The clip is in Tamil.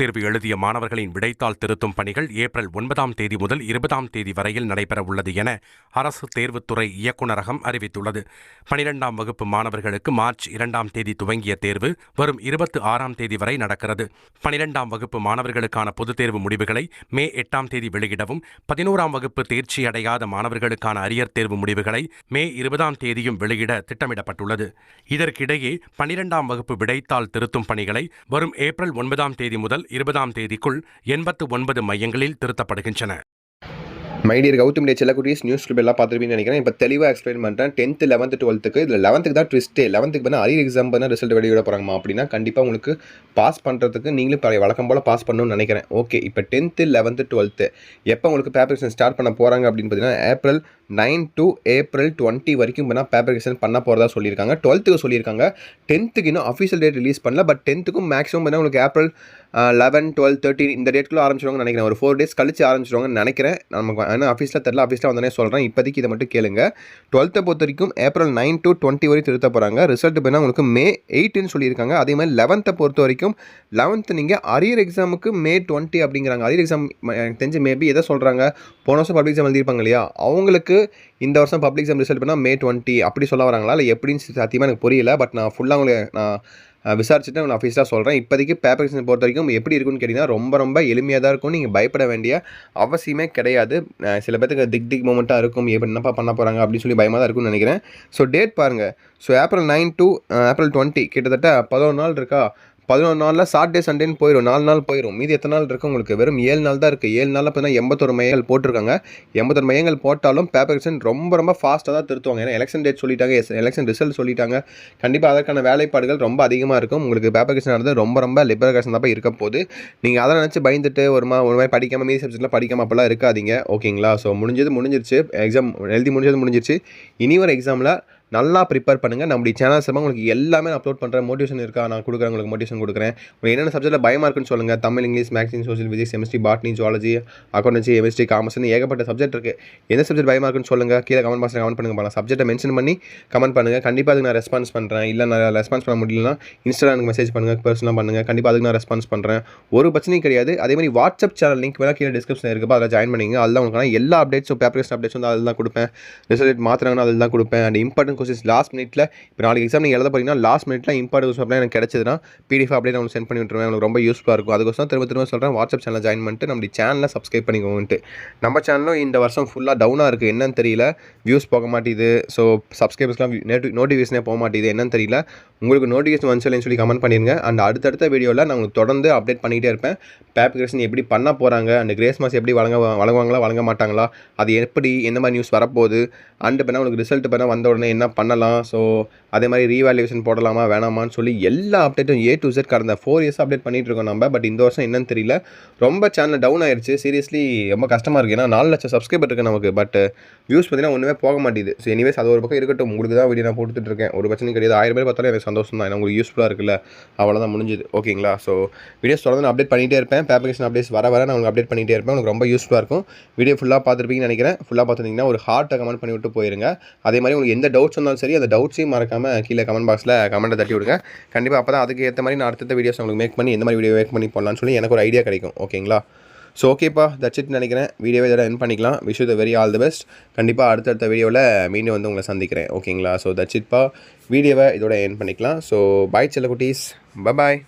தேர்வு எழுதிய மாணவர்களின் விடைத்தாள் திருத்தும் பணிகள் ஏப்ரல் 9ஆம் தேதி முதல் 20ஆம் தேதி வரையில் நடைபெறவுள்ளது என அரசு தேர்வுத்துறை இயக்குநரகம் அறிவித்துள்ளது. 12ஆம் வகுப்பு மாணவர்களுக்கு மார்ச் 2ஆம் தேதி துவங்கிய தேர்வு வரும் 26ஆம் தேதி வரை நடக்கிறது. 12ஆம் வகுப்பு மாணவர்களுக்கான பொதுத் தேர்வு முடிவுகளை மே 8ஆம் தேதி வெளியிடவும், 11ஆம் வகுப்பு தேர்ச்சி அடையாத மாணவர்களுக்கான அரியர் தேர்வு முடிவுகளை மே 20ஆம் தேதியும் வெளியிட திட்டமிடப்பட்டுள்ளது. இதற்கிடையே 12ஆம் வகுப்பு விடைத்தாள் திருத்தும் பணிகளை வரும் ஏப்ரல் 9ஆம் தேதி முதல் 20ஆம் தேதிக்குள் 89 மையங்களில் திருத்தப்படுகின்றன. மைடியர் கௌதம் டே செல்லக்குட்டீஸ் நியூஸ் கிளிப் எல்லாம் பார்த்துருப்பீங்கன்னு நினைக்கிறேன். இப்போ தெளிவாக எக்ஸ்பிளைன் பண்ணுறேன். 10th 11th 12th இதில் 11th தான் ட்விஸ்ட்டே. 11th பண்ணால் அரியர் எக்ஸாம் பண்ணால் ரிசல்ட் வெளியிட போகிறாங்கம்மா. அப்படின்னா கண்டிப்பாக உங்களுக்கு பாஸ் பண்ணுறதுக்கு நீங்களும் வழக்கம் போல் பாஸ் பண்ணணும்னு நினைக்கிறேன். ஓகே, இப்போ 10th 11th 12th எப்போ உங்களுக்கு பேப்பர் ஸ்டார்ட் பண்ண போகிறாங்க அப்படின்னு பார்த்தீங்கன்னா ஏப்ரல் 9 to ஏப்ரல் 20 வரைக்கும் பண்ணால் பேப்பர் பண்ண போகிறதா சொல்லியிருக்காங்க. 12th சொல்லியிருக்காங்க. 10th இன்னும் அஃபிஷியல் டேட் ரிலீஸ் பண்ணல. பட் 10th மேக்ஸிமம் பண்ணால் உங்களுக்கு ஏப்ரல் 11, 12, 13 இந்த டேட்குள்ளே ஆரம்பிச்சிடுவாங்கன்னு நினைக்கிறேன். ஒரு 4 days கழிச்சு ஆரம்பிச்சிடுவாங்கன்னு நினைக்கிறேன். நமக்கு ஆனால் ஆஃபீஸில் தெரியல, ஆஃபீஸில் வந்தோடனே சொல்கிறேன். இப்போதைக்கு இதை மட்டும் கேளுங்க. 12th பொறுத்த வரைக்கும் ஏப்ரல் 9 to 20 வரை திருத்த போகிறாங்க. ரிசல்ட் பண்ணால் உங்களுக்கு மே 8ன்னு சொல்லியிருக்காங்க. அதே மாதிரி 11th பொறுத்த வரைக்கும் 11th நீங்கள் அரியர் எக்ஸாமுக்கு மே 20 அப்படிங்கிறாங்க. அரியர் எக்ஸாம் எனக்கு தெரிஞ்சு மேபி எதை சொல்கிறாங்க, போன வருஷம் பப்ளிக் எக்ஸாம் எழுதியிருப்பாங்க இல்லையா, அவங்களுக்கு இந்த வருஷம் பப்ளிக் எக்ஸாம் ரிசல்ட் பண்ணால் மே 20 அப்படி சொல்ல வராங்களா இல்லை எப்படின்னு சத்தியமாக எனக்கு புரியல. பட் நான் ஃபுல்லாக உங்களுக்கு நான் விசாரிச்சுட்டு நான் ஆஃபீஸாக சொல்கிறேன். இப்போதைக்கு பேப்பர் எக்ஸாம் பொறுத்த வரைக்கும் எப்படி இருக்குன்னு கேட்டிங்கன்னா ரொம்ப எளிமையாக தான் இருக்கும். நீங்கள் பயப்பட வேண்டிய அவசியமே கிடையாது. சில பேருக்கு திக் மூமெண்ட்டாக இருக்கும், என்னப்பா பண்ண போகிறாங்க அப்படின்னு சொல்லி பயமாக தான் இருக்கும்னு நினைக்கிறேன். ஸோ டேட் பாருங்கள். ஸோ ஏப்ரல் 9 to ஏப்ரல் 20 கிட்டத்தட்ட 11 நாள் இருக்கா. 11 நாளில் சாட்டர்டே சண்டேன்னு போயிடும், 4 நாள் போயிடும். மீதி எத்தனை நாள் இருக்குது உங்களுக்கு? வெறும் 7 நாள் தான் இருக்குது. 7 நாளில் பார்த்தீங்கன்னா 81 மையங்கள் போட்டிருக்காங்க. 81 மையங்கள் போட்டாலும் பேப்பர் எக்ஸாம் ரொம்ப ஃபாஸ்ட்டாக தான் திருத்துவாங்க. ஏன்னா எலெக்ஷன் டேட் சொல்லிட்டாங்க, எலெக்ஷன் ரிசல்ட் சொல்லிட்டாங்க. கண்டிப்பாக அதற்கான வேலைப்பாடுகள் ரொம்ப அதிகமாக இருக்கும். உங்களுக்கு பேப்பர் எக்ஸாம் நடந்து ரொம்ப லிபரேஷன் தான் இருக்க போது. நீங்கள் அதை நினச்சி பயந்துட்டு ஒரு மாதிரி படிக்காமல் மீதி சப்ஜெக்ட்லாம் படிக்காமல் அப்போல்லாம் இருக்காதீங்க. ஓகேங்களா? ஸோ முடிஞ்சிருச்சு. எக்ஸாம் எழுதி முடிஞ்சிருச்சு. இனி ஒரு எக்ஸாமில் நல்லா ப்ரிப்பேர் பண்ணுங்கள். நம்முடைய சேனல் சார்பாக உங்களுக்கு எல்லாமே நான் அப்லோட் பண்ணுறேன். மோட்டிவேஷன் இருக்கா நான் கொடுக்குறேன், உங்களுக்கு மோட்டிவேஷன் கொடுக்குறேன். உங்களுக்கு என்னென்ன சப்ஜெக்ட்டில் பயமாக இருக்குன்னு சொல்லுங்கள். Tamil, English, maths, social, physics, chemistry, botany, zoology, accountancy, chemistry, காமர்ஸ்னு ஏகப்பட்ட சப்ஜெக்ட் இருக்குது. எந்த சப்ஜெக்ட் பயமாக இருக்குன்னு சொல்லுங்கள். கீழே கமெண்ட் பாக்ஸில் கமெண்ட் பண்ணுங்கள். சப்ஜெக்ட்டை மென்ஷன் பண்ணி கமெண்ட் பண்ணுங்கள். கண்டிப்பாக அதுக்கு நான் ரெஸ்பான்ஸ் பண்ணுறேன். இல்லை நான் ரெஸ்பான்ஸ் பண்ண முடியலன்னா இன்ஸ்டாகிராமுக்கு மெசேஜ் பண்ணுங்கள், பர்சனலாக பண்ணுங்கள். கண்டிப்பாக அதுக்கு நான் ரெஸ்பான்ஸ் பண்ணுறேன். ஒரு பிரச்சனையும் கிடையாது. அதே மாதிரி வாட்ஸ்அப் சேனல் லிங்க் வேணால் கீழே டிஸ்கிரிப்ஷன் இருக்குது, அதில் ஜாயின் பண்ணிங்க. அதில் உங்களுக்கு எல்லா அப்டேட்ஸும் பேப்பர் அப்டேட்ஸ் வந்து அதில் தான் கொடுப்பேன். ரிசல்ட் மாத்திராங்கன்னா அதில் தான் கொடுப்பேன். அண்ட் இம்பார்ட்டன்ட் கொஸ்டின்ஸ் லாஸ்ட் மினிட்ல இப்போ நாளைக்கு எக்ஸாம் நீங்கள் எழுத போகிறீங்கன்னா லாஸ்ட் மினிட்ல இம்பார்ட்டன்ட் கொஸ்டின் எனக்கு கிடைச்சதுன்னா PDF அப்படியே நான் சென்ட் பண்ணி விட்டுருவேன். உங்களுக்கு ரொம்ப யூஸ்ஃபுல்லாக இருக்கும். அதுக்கோசம் திரும்ப சொல்கிறேன், வாட்ஸ்அப் சேனல் ஜாயின் பண்ணிட்டு நம்ம சேனலை சப்ஸ்கிரைப் பண்ணிக்கோங்கன்ட்டு. நம்ம சேனலும் இந்த வருஷம் ஃபுல்லாக டவுனாக இருக்குது. என்னன்னு தெரியல, வியூஸ் போக மாட்டேது. ஸோ சப்ஸ்கிரைபர்ஸ்லாம் நோட்டிஃபிகேஷனே போக மாட்டேது. என்னன்னு தெரியல. உங்களுக்கு நோட்டிஃபிகேஷன் வந்துச்சுன்னு சொல்லி கமெண்ட் பண்ணிடுங்க. அண்ட் அடுத்தடுத்த வீடியோவில் நான் உங்களுக்கு தொடர்ந்து அப்டேட் பண்ணிகிட்டே இருப்பேன். பேப்பர் கிரேஷன் எப்படி பண்ண போகிறாங்க, அண்ட் கிரேஸ் மார்க்ஸ் எப்படி வழங்குவாங்களா வழங்க மாட்டாங்களா, அது எப்படி எந்த மாதிரி நியூஸ் வரப்போகுது, அண்டு பண்ணால் உங்களுக்கு ரிசல்ட் பண்ணால் வந்த உடனே என்ன பண்ணலாம், ஸோ அதே மாதிரி ரீவேல்யூவேஷன் போடலாமா வேணாமான்னு சொல்லி எல்லா அப்டேட்டும் A to Z கடந்த 4 years அப்டேட் பண்ணிகிட்டு இருக்கோம் நம்ம. பட் இந்த வருஷம் என்னன்னு தெரியல, ரொம்ப சேனல் டவுன் ஆயிடுச்சு. சீரியஸ்லி ரொம்ப கஷ்டமாக இருக்குது. ஏன்னா 4 லட்சம் சப்ஸ்கிரைபர் இருக்குது நமக்கு. பட் வியூஸ் பார்த்தீங்கன்னா ஒன்றுமே போக மாட்டேது. ஸோ எனிவேஸ் அது ஒரு பக்கம் இருக்கட்டும். உங்களுக்கு தான் வீடியோ நான் போட்டுட்ருக்கேன். ஒரு பிரச்சனையும் கிடையாது. 1000 பேர் பார்த்தாலும் எனக்கு சந்தோஷம் தான். ஏன்னா உங்களுக்கு யூஸ்ஃபுல்லாக இருக்குல்ல, அவ்வளோதான் முடிஞ்சுது. ஓகேங்களா? ஸோ வீடியோஸ் தொடர்ந்து நான் அப்டேட் பண்ணிகிட்டே இருப்பேன். பேப்பர் அப்டேட்ஸ் வர நான் உங்களுக்கு அப்டேட் பண்ணிகிட்டே இருப்பேன். உங்களுக்கு ரொம்ப யூஸ்ஃபுல்லாக இருக்கும். வீடியோ ஃபுல்லாக பார்த்துருப்பீங்கன்னு நினைக்கிறேன். ஃபுல்லாக பார்த்துருந்தீங்கன்னா ஒரு ஹார்ட்டை கமெண்ட் பண்ணி விட்டு போயிருங்க. அதே மாதிரி உங்களுக்கு எந்த டவுட்ஸ் வந்தாலும் சரி, அந்த டவுட்ஸையும் மறக்காமல் கீழே கமெண்ட் பாக்ஸில் கமெண்ட்டை தட்டி விடுங்க. கண்டிப்பாக அப்போ தான் அதுக்கு ஏற்ற மாதிரி நான் அடுத்த வீடியோஸ் உங்களுக்கு மேக் பண்ணி எந்த மாதிரி வீடியோ மேக் பண்ணி போடலான்னு சொல்லி எனக்கு ஒரு ஐடியா கிடைக்கும். ஓகேங்களா? ஸோ ஓகேப்பா, தட்ஸ் இட் நினைக்கிறேன். வீடியோவை இதோட என் பண்ணிக்கலாம். Wish you the very all the best. கண்டிப்பாக அடுத்தடுத்த வீடியோவில் மீண்டும் வந்து உங்களை சந்திக்கிறேன். ஓகேங்களா? ஸோ தட்ஸ் இட்ப்பா, வீடியோவை இதோட என் பண்ணிக்கலாம். ஸோ பாய் செல்லக்குட்டீஸ், பாய்.